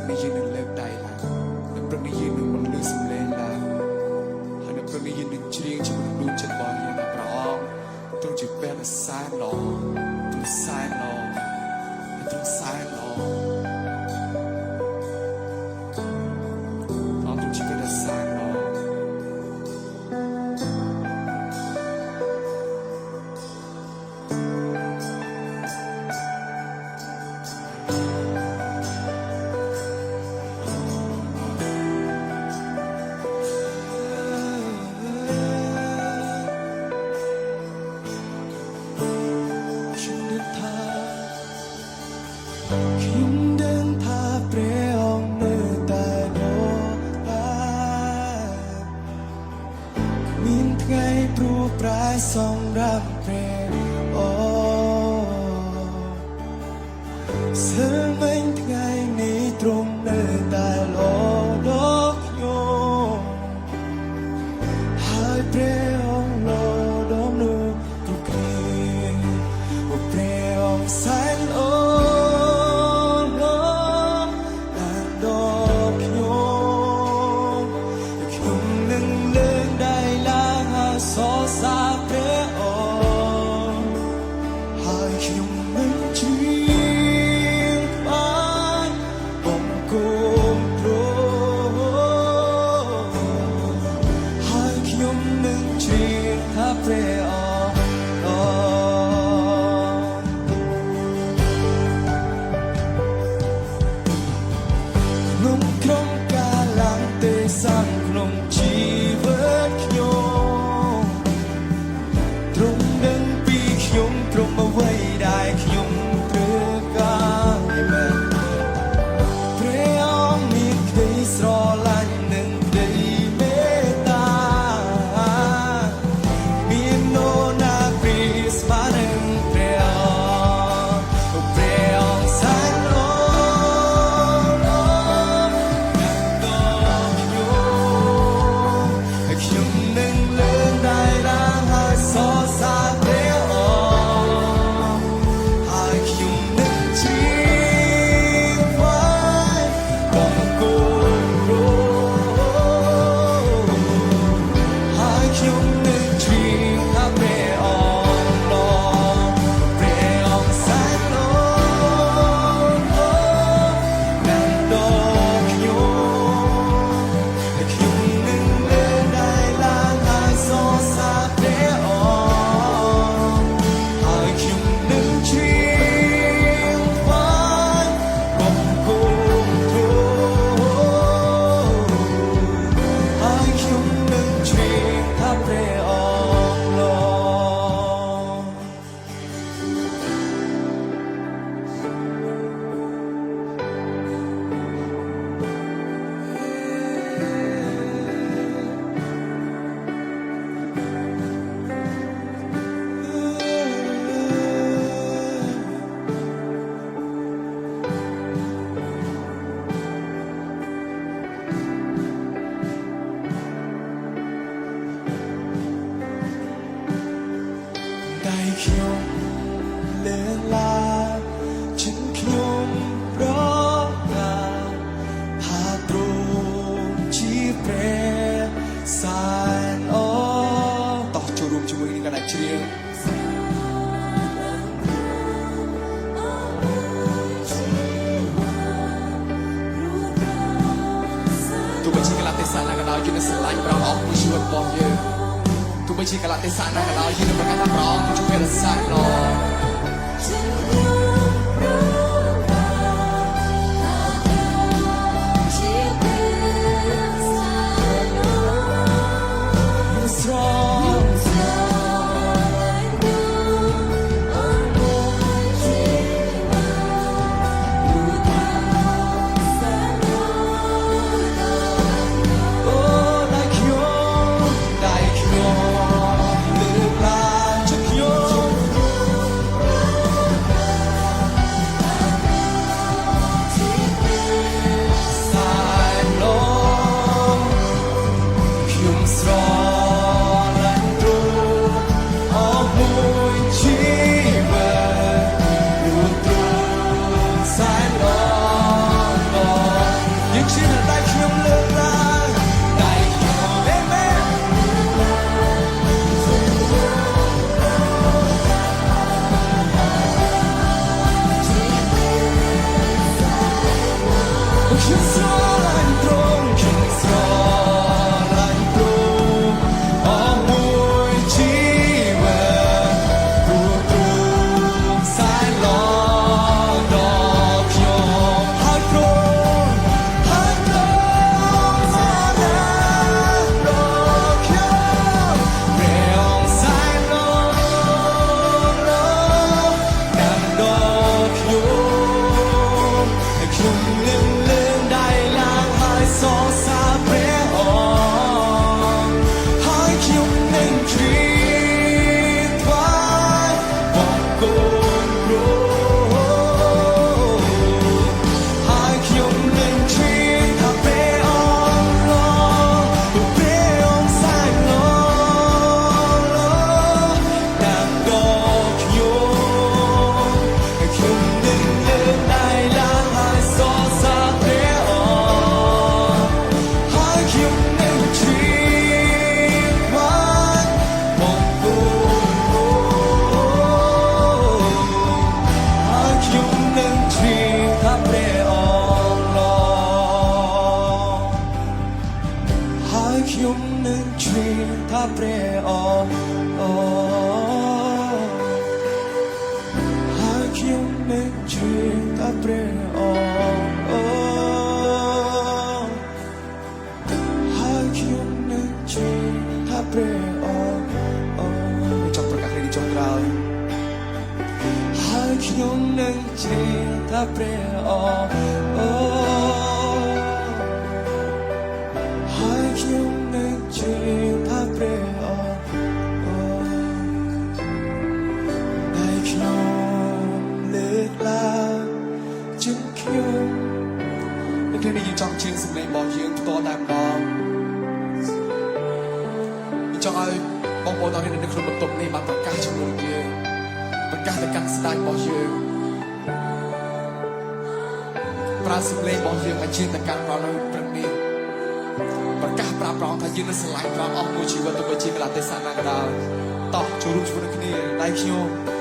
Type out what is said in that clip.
ព្រឹកនេះយើងនឹងលើកដៃឡើងនៅព្រឹកនេះយើងនឹងបន្លឺសំឡេងឡើងហើយនៅព្រឹកនេះយើងនឹងច្រៀងជាមួយនឹងចិត្តរបស់យើងថាព្រះអង្គទ្រង់ជាព្រះដ៏សែនល្អទ្រង់សែនល្អហើយទ្រង់សែនល្អព្រះអង្គទ្រង់ជាព្រះដ៏សែនល្អខ្ញុំដឹងថាព្រះអង្គនៅតែរកមានថ្ងៃព្រោះប្រែសម្រាប់ព្រះអង្គសើមិញថ្ងៃនេះទ្រង់នៅតែរកដល់ខ្ញុំហើយព្រះអង្គរកដល់នោះគ្រប់គ្នាព្រះអង្គសែនល្អក្នុងជីវិតខ្ញុំទ្រង់ដឹងពីខ្ញុំទ្រង់អ្វីដែលខ្ញុំត្រូវការមែនព្រះអង្គមានក្តីស្រឡាញ់និងក្តីមេត្តាមាននោណាព្រីស្មានឹងព្រះអង្គសែនល្អខ្ញុំនឹងលើកដៃឡើងហើយសរសើរព្រះអង្គហើយខ្ញុំនឹងជឿໄว้បង្គំព្រមហើយខ្ញុំនឹងជឿថាព្រះអង្គល្អព្រះអង្គសែនល្អនឹងដល់ខ្ញុំនឹងលើកដៃឡើងហើយសរសើរព្រះអង្គហើយខ្ញុំនឹងជឿໄว้បង្គំព្រមហើយខ្ញុំនឹងជឿថាព្រះអង្គល្អដៃខ្ញុំលើឡាចិនខ្ញុំប្រកាសថាទ្រង់ជាព្រះសែនល្អតោះចូលរួមជាមួយគ្នាកាន់តែជ្រាបទោះបីជាកលៈទេសៈណាក៏ដោយយើងនឹងស្រឡាញ់ព្រះអង្គក្នុងជីវិតរបស់យើងទោះបីជាកលៈទេសៈណាក៏ដោយយើងនឹងប្រកាសថាព្រះអង្គគឺជាព្រះដ៏សែនល្អដៃខ្ញុំលើកឡើងជើងខ្ញុំ ជាតែព្រះអង្គហើយខ្ញុំនឹងជាតែព្រះអង្គចង់ប្រកាសនេះចុងក្រោយហើយខ្ញុំនឹងជាតែព្រះអង្គហើយខ្ញុំនឹងជាតែព្រះអង្គដែលខ្ញុំលើកឡើងជាខ្ញុំនៅពេលនេះយើងចង់ជឿសម្លេងរបស់យើងផ្ទាល់តែម្ដងចង់ឲ្យបងប្អូនទាំងនេះនៅក្នុងបន្ទប់នេះបានប្រកាសជាមួយនឹងយើងប្រកាសទៅកាន់ស្ដេចរបស់យើងប្រើសម្លេងរបស់យើងឲ្យជឿទៅកាន់ព្រះនៅព្រឹកនេះប្រកាសប្រាប់ព្រះអង្គថាយើងនឹងស្រឡាញ់ព្រះអង្គអស់មួយជីវិតទៅជាកលៈទេសៈណាក៏ដោយតោះចូលរួមជាមួយគ្នាដៃខ្ញុំ